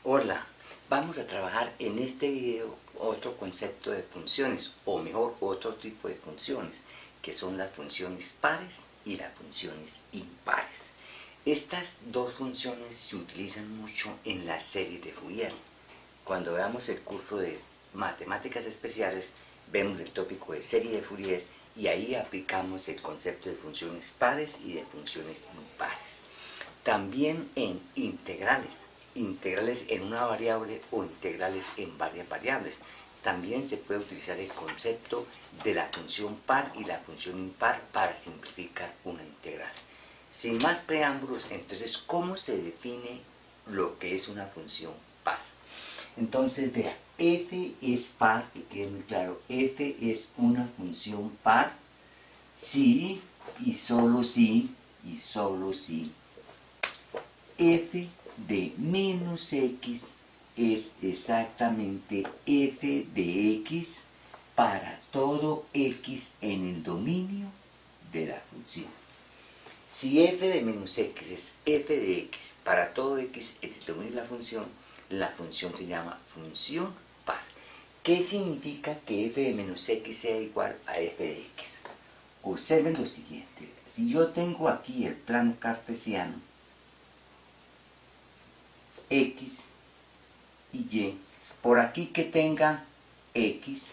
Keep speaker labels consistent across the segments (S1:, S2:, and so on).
S1: Hola, vamos a trabajar en este video otro concepto de funciones, o mejor, otro tipo de funciones, que son las funciones pares y las funciones impares. Estas dos funciones se utilizan mucho en la serie de Fourier. Cuando veamos el curso de matemáticas especiales, vemos el tópico de serie de Fourier y ahí aplicamos el concepto de funciones pares y de funciones impares. También en integrales en una variable o integrales en varias variables. También se puede utilizar el concepto de la función par y la función impar para simplificar una integral. Sin más preámbulos, entonces, ¿cómo se define lo que es una función par? Entonces, vea, f es par, que quede muy claro, f es una función par si y solo si f de menos x es exactamente f de x para todo x en el dominio de la función. Si f de menos x es f de x para todo x en el dominio de la función se llama función par. ¿Qué significa que f de menos x sea igual a f de x? Observen lo siguiente. Si yo tengo aquí el plano cartesiano, x y y, por aquí que tenga x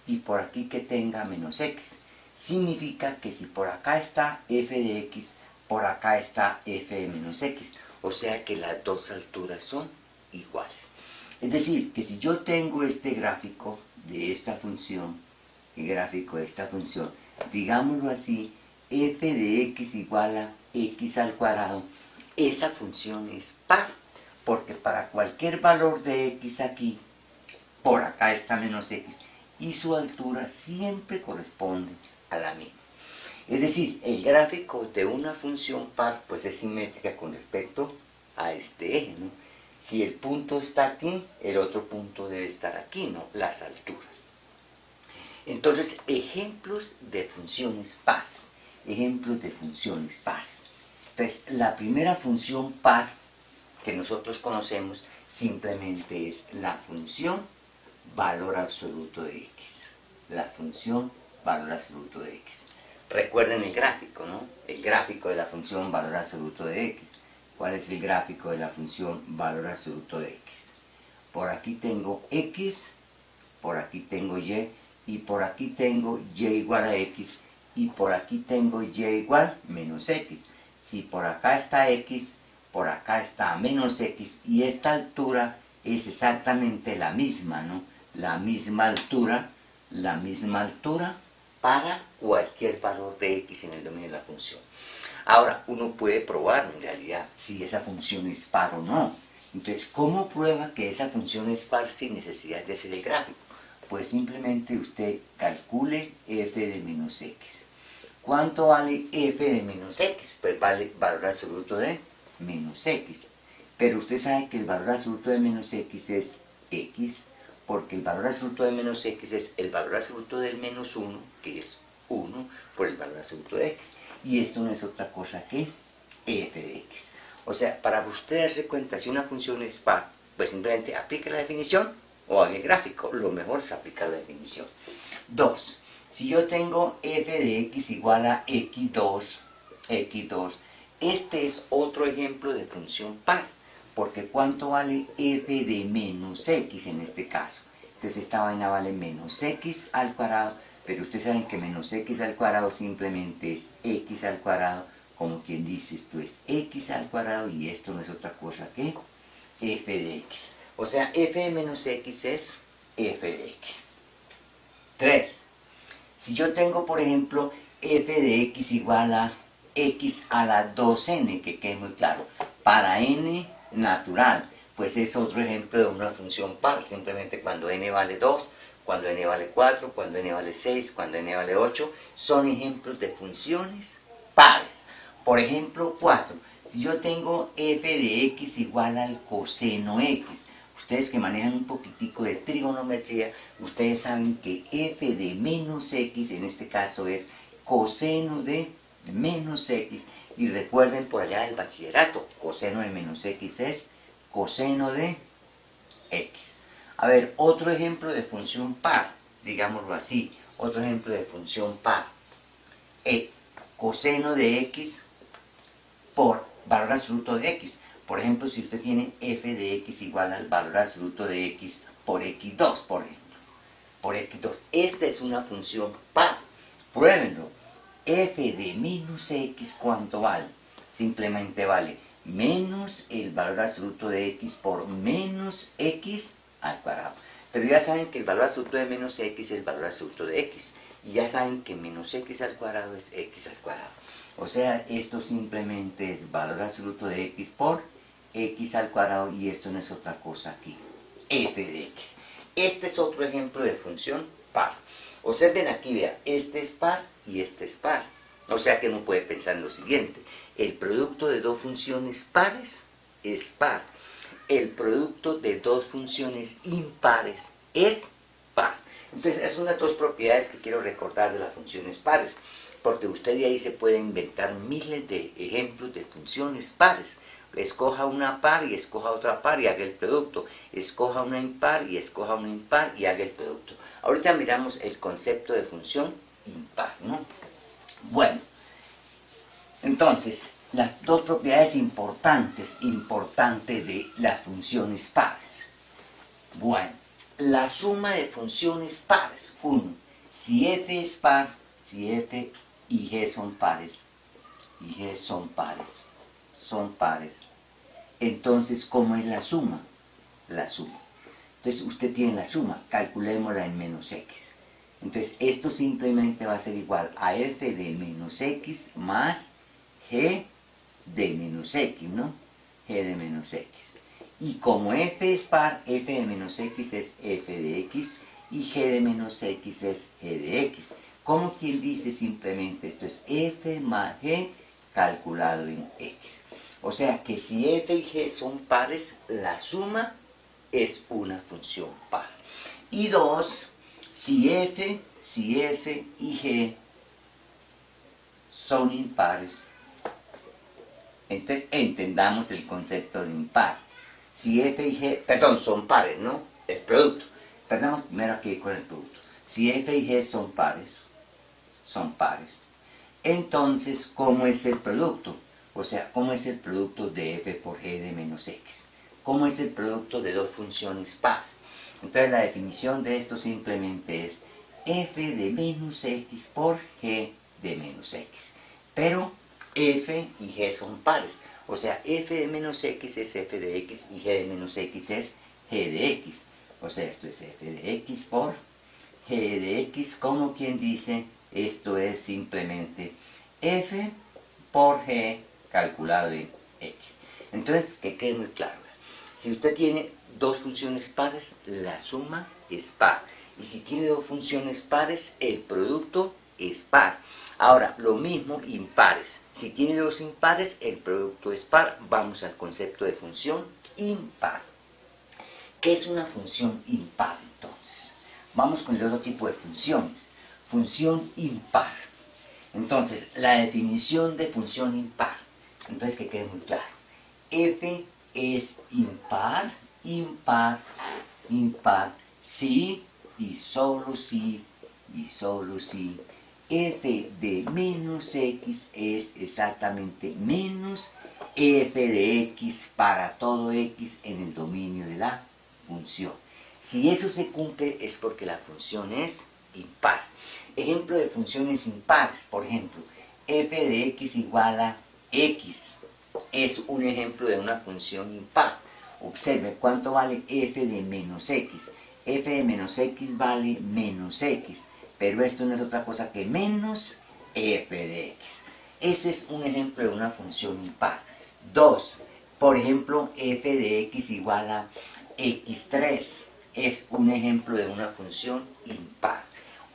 S1: y por aquí que tenga menos x. Significa que si por acá está f de x, por acá está f de menos x. O sea que las dos alturas son iguales. Es decir, que si yo tengo este gráfico de esta función, digámoslo así, f de x igual a x al cuadrado, esa función es par. Porque para cualquier valor de x aquí, por acá está menos x, y su altura siempre corresponde a la misma. Es decir, el gráfico de una función par pues es simétrica con respecto a este eje, ¿no? Si el punto está aquí, el otro punto debe estar aquí, ¿no? Las alturas. Entonces, ejemplos de funciones pares. Entonces, la primera función par que nosotros conocemos simplemente es la función valor absoluto de x. Recuerden el gráfico, ¿no? El gráfico de la función valor absoluto de x. ¿Cuál es el gráfico de la función valor absoluto de x? Por aquí tengo x, por aquí tengo y por aquí tengo y igual a x, y por aquí tengo y igual menos x. Si por acá está x, por acá está menos x, y esta altura es exactamente la misma, ¿no? La misma altura para cualquier valor de x en el dominio de la función. Ahora, uno puede probar en realidad si esa función es par o no. Entonces, ¿cómo prueba que esa función es par sin necesidad de hacer el gráfico? Pues simplemente usted calcule f de menos x. ¿Cuánto vale f de menos x? Pues vale valor absoluto de menos x. Pero usted sabe que el valor absoluto de menos x es x, porque el valor absoluto de menos x es el valor absoluto del menos 1, que es 1, por el valor absoluto de x. Y esto no es otra cosa que f de x. O sea, para usted darse cuenta si una función es par, pues simplemente aplique la definición o haga el gráfico. Lo mejor es aplicar la definición. 2. Si yo tengo f de x igual a x2, este es otro ejemplo de función par, porque ¿cuánto vale f de menos x en este caso? Entonces esta vaina vale menos x al cuadrado, pero ustedes saben que menos x al cuadrado simplemente es x al cuadrado, como quien dice, esto es x al cuadrado y esto no es otra cosa que f de x. O sea, f de menos x es f de x. 3. Si yo tengo, por ejemplo, f de x igual a x a la 2n, que quede muy claro, para n natural, pues es otro ejemplo de una función par, simplemente cuando n vale 2, cuando n vale 4, cuando n vale 6, cuando n vale 8, son ejemplos de funciones pares. Por ejemplo, 4. Si yo tengo f de x igual al coseno x, ustedes que manejan un poquitico de trigonometría, ustedes saben que f de menos x en este caso es coseno de menos x. Y recuerden por allá del bachillerato, coseno de menos x es coseno de x. A ver, otro ejemplo de función par, digámoslo así, otro ejemplo de función par. Coseno de x por valor absoluto de x. Por ejemplo, si usted tiene f de x igual al valor absoluto de x por x2, por ejemplo. Por x2. Esta es una función par. Pruébenlo. F de menos x, ¿cuánto vale? Simplemente vale menos el valor absoluto de x por menos x al cuadrado. Pero ya saben que el valor absoluto de menos x es el valor absoluto de x. Y ya saben que menos x al cuadrado es x al cuadrado. O sea, esto simplemente es valor absoluto de x por x al cuadrado, y esto no es otra cosa aquí, f de x. Este es otro ejemplo de función par. Observen aquí, vean, este es par y este es par. O sea que uno puede pensar en lo siguiente: el producto de dos funciones pares es par. El producto de dos funciones impares es par. Entonces, esas son las dos propiedades que quiero recordar de las funciones pares, porque usted de ahí se puede inventar miles de ejemplos de funciones pares. Escoja una par y escoja otra par y haga el producto. Escoja una impar y escoja una impar y haga el producto. Ahorita miramos el concepto de función impar, ¿no? Bueno, entonces, las dos propiedades importantes de las funciones pares. Bueno, la suma de funciones pares. 1. Si f es par, si f y g son pares, entonces, ¿cómo es la suma? La suma. Entonces, usted tiene la suma, calculémosla en menos x. Entonces, esto simplemente va a ser igual a f de menos x más g de menos x, ¿no? G de menos x. Y como f es par, f de menos x es f de x y g de menos x es g de x. Como quien dice simplemente esto es f más g calculado en x. O sea que si f y g son pares, la suma es una función par. Y 2, si f y g son impares, entonces entendamos el concepto de impar. Si f y g, perdón, son pares, ¿no? El producto. Tratamos primero aquí con el producto. Si f y g son pares, entonces, ¿cómo es el producto? O sea, ¿cómo es el producto de f por g de menos x? ¿Cómo es el producto de dos funciones par? Entonces, la definición de esto simplemente es f de menos x por g de menos x. Pero f y g son pares. O sea, f de menos x es f de x y g de menos x es g de x. O sea, esto es f de x por g de x, como quien dice, esto es simplemente f por g calculado en x. Entonces, que quede muy claro. Si usted tiene dos funciones pares, la suma es par. Y si tiene dos funciones pares, el producto es par. Ahora, lo mismo impares. Si tiene dos impares, el producto es par. Vamos al concepto de función impar. ¿Qué es una función impar entonces? Vamos con el otro tipo de funciones. Función impar. Entonces, la definición de función impar. Entonces, que quede muy claro. F es impar, si y solo si f de menos x es exactamente menos f de x para todo x en el dominio de la función. Si eso se cumple es porque la función es impar. Ejemplo de funciones impares, por ejemplo, f de x igual a x. Es un ejemplo de una función impar. Observe cuánto vale f de menos x. F de menos x vale menos x, pero esto no es otra cosa que menos f de x. Ese es un ejemplo de una función impar. 2. Por ejemplo, f de x igual a x3. Es un ejemplo de una función impar.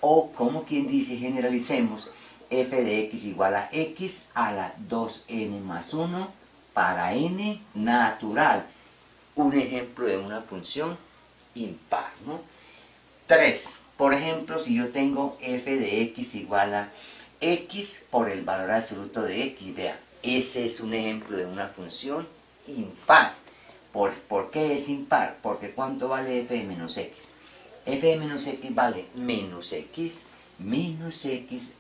S1: O, como quien dice, generalicemos, f de x igual a x a la 2n más 1 para n natural. Un ejemplo de una función impar, ¿no? 3. Por ejemplo, si yo tengo f de x igual a x por el valor absoluto de x, vean, ese es un ejemplo de una función impar. ¿Por qué es impar? Porque ¿cuánto vale f de menos x? F de menos x vale menos x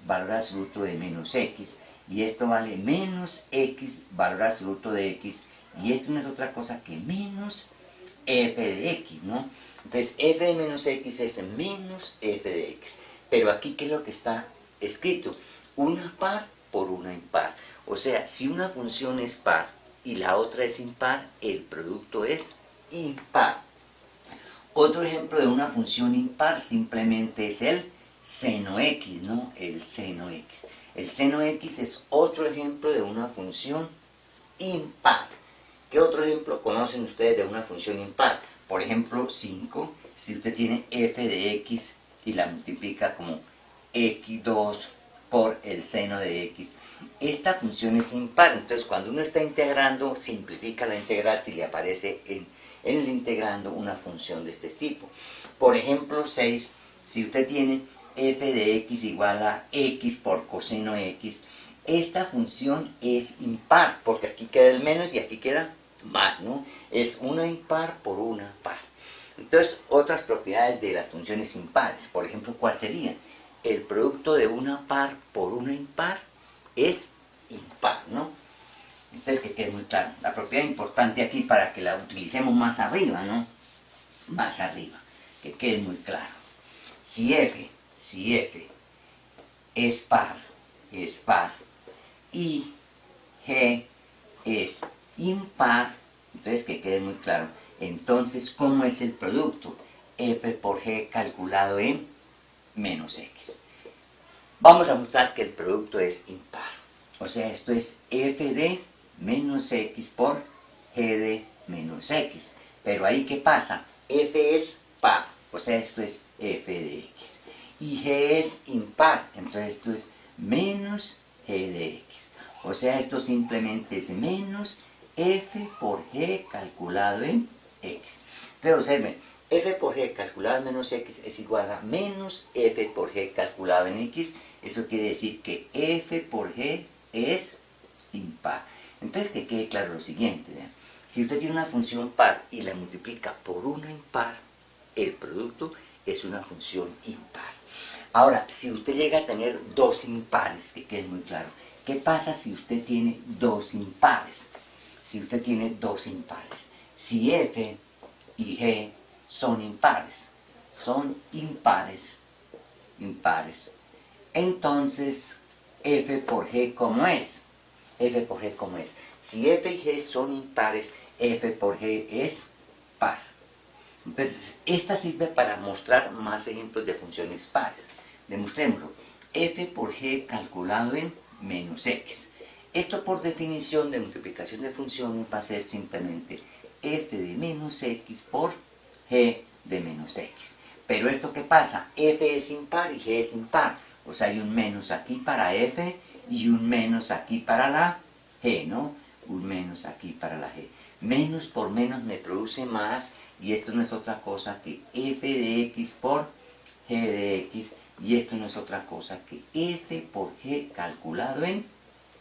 S1: valor absoluto de menos x, y esto vale menos x valor absoluto de x, y esto no es otra cosa que menos f de x, ¿no? Entonces f de menos x es menos f de x, pero aquí ¿qué es lo que está escrito? Una par por una impar. O sea, si una función es par y la otra es impar, el producto es impar. Otro ejemplo de una función impar simplemente es el seno x, ¿no? El seno x. El seno x es otro ejemplo de una función impar. ¿Qué otro ejemplo conocen ustedes de una función impar? Por ejemplo, 5. Si usted tiene f de x y la multiplica como x2 por el seno de x, esta función es impar. Entonces, cuando uno está integrando, simplifica la integral si le aparece en el integrando una función de este tipo. Por ejemplo, 6. Si usted tiene f de x igual a x por coseno x, esta función es impar, porque aquí queda el menos y aquí queda más, ¿no? Es una impar por una par. Entonces, otras propiedades de las funciones impares, por ejemplo, ¿cuál sería? El producto de una par por una impar es impar, ¿no? Entonces, que quede muy claro. La propiedad importante aquí para que la utilicemos más arriba, ¿no? Más arriba, que quede muy claro. Si f es par, y g es impar, entonces que quede muy claro. Entonces, ¿cómo es el producto? F por g calculado en menos x. Vamos a mostrar que el producto es impar. O sea, esto es f de menos x por g de menos x. Pero ahí, ¿qué pasa? F es par, o sea, esto es f de x. Y g es impar, entonces esto es menos g de x. O sea, esto simplemente es menos f por g calculado en x. Entonces, observen, f por g calculado en menos x es igual a menos f por g calculado en x. Eso quiere decir que f por g es impar. Entonces, que quede claro lo siguiente, ¿vean? Si usted tiene una función par y la multiplica por una impar, el producto es una función impar. Ahora, si usted llega a tener dos impares, que quede muy claro, ¿qué pasa si usted tiene dos impares? Si usted tiene dos impares, si f y g son impares, entonces f por g, ¿cómo es? F por g, ¿cómo es? Si f y g son impares, f por g es par. Entonces, esta sirve para mostrar más ejemplos de funciones pares. Demostrémoslo. F por g calculado en menos x. Esto por definición de multiplicación de funciones va a ser simplemente f de menos x por g de menos x. Pero esto, ¿qué pasa? F es impar y g es impar. O sea, hay un menos aquí para f y un menos aquí para la g, ¿no? Un menos aquí para la g. Menos por menos me produce más, y esto no es otra cosa que f de x por g de x, y esto no es otra cosa que f por g calculado en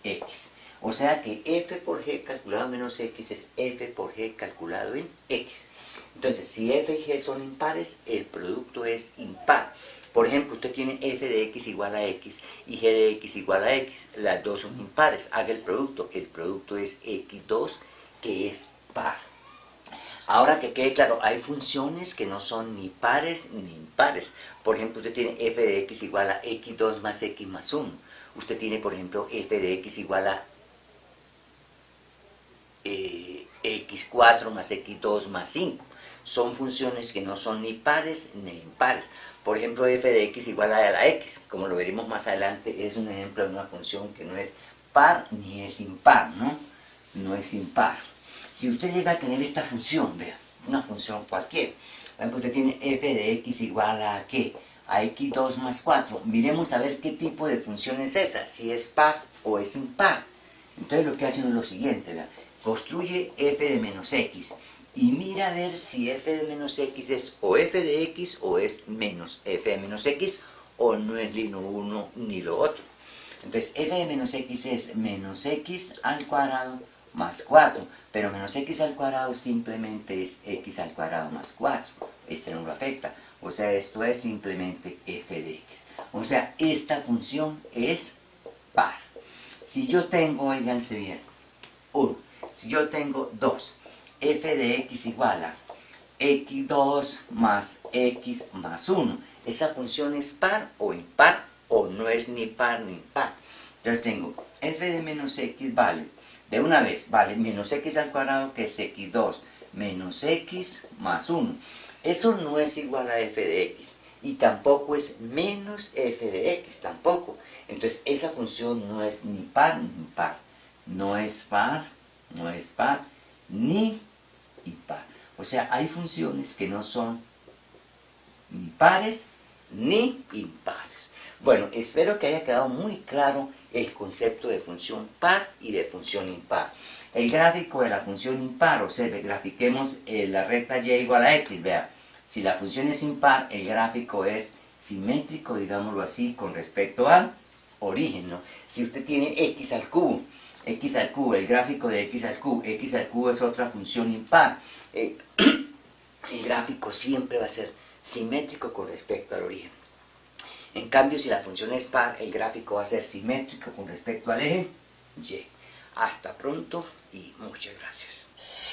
S1: x. O sea que f por g calculado en menos x es f por g calculado en x. Entonces, si f y g son impares, el producto es impar. Por ejemplo, usted tiene f de x igual a x y g de x igual a x. Las dos son impares. Haga el producto. El producto es x2, que es par. Ahora que quede claro, hay funciones que no son ni pares ni impares. Por ejemplo, usted tiene f de x igual a x2 más x más 1. Usted tiene, por ejemplo, f de x igual a x4 más x2 más 5. Son funciones que no son ni pares ni impares. Por ejemplo, f de x igual a la x, como lo veremos más adelante, es un ejemplo de una función que no es par ni es impar, ¿no? No es impar. Si usted llega a tener esta función, vean, una función cualquiera, por ejemplo, usted tiene f de x igual a ¿qué? A x2 más 4. Miremos a ver qué tipo de función es esa, si es par o es impar. Entonces lo que hace uno es lo siguiente, vean, construye f de menos x y mira a ver si f de menos x es o f de x o es menos f de menos x, o no es ni lo uno ni lo otro. Entonces f de menos x es menos x al cuadrado más 4, pero menos x al cuadrado simplemente es x al cuadrado más 4, este no lo afecta, o sea, esto es simplemente f de x, o sea, esta función es par. Si yo tengo, oíganse bien, 1, si yo tengo 2, f de x igual a x2 más x más 1, esa función es par o impar, o no es ni par ni impar. Entonces tengo f de menos x vale, de una vez, vale menos x al cuadrado, que es x2 menos x más 1. Eso no es igual a f de x, y tampoco es menos f de x, tampoco. Entonces esa función no es ni par ni impar, no es par ni impar. O sea, hay funciones que no son ni pares ni impares. Bueno, espero que haya quedado muy claro el concepto de función par y de función impar. El gráfico de la función impar, observe, grafiquemos la recta y igual a x, vea. Si la función es impar, el gráfico es simétrico, digámoslo así, con respecto al origen, ¿no? Si usted tiene x al cubo, el gráfico de x al cubo es otra función impar. El gráfico siempre va a ser simétrico con respecto al origen. En cambio, si la función es par, el gráfico va a ser simétrico con respecto al eje y. Hasta pronto y muchas gracias.